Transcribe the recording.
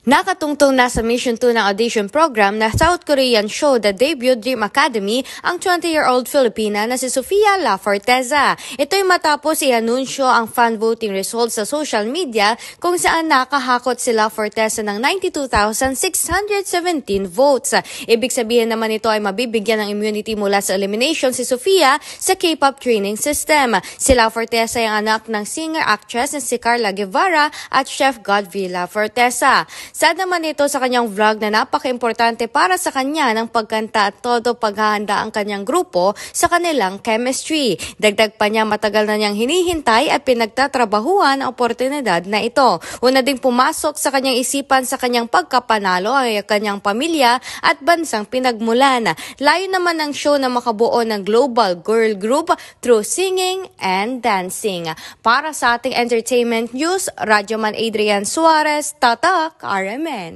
Nakatungtong na sa Mission 2 ng audition program na South Korean show The Debut Dream Academy ang 20-year-old Filipina na si Sofia La Forteza. Ito'y matapos i-anunsyo ang fan voting results sa social media kung saan nakahakot si La Forteza ng 92,617 votes. Ibig sabihin naman ito ay mabibigyan ng immunity mula sa elimination si Sofia sa K-pop training system. Si La Forteza ay anak ng singer-actress na si Carla Guevara at Chef Godfrey La Forteza. Sad naman ito sa kanyang vlog na napaka-importante para sa kanya ng pagkanta at todo paghahanda ang kanyang grupo sa kanilang chemistry. Dagdag pa niya matagal na niyang hinihintay at pinagtatrabahuan ang oportunidad na ito. Una ding pumasok sa kanyang isipan sa kanyang pagkapanalo ay kanyang pamilya at bansang pinagmulan. Layo naman ang show na makabuo ng global girl group through singing and dancing. Para sa ating entertainment news, Radyoman Adrian Suarez, Tatak, RMN.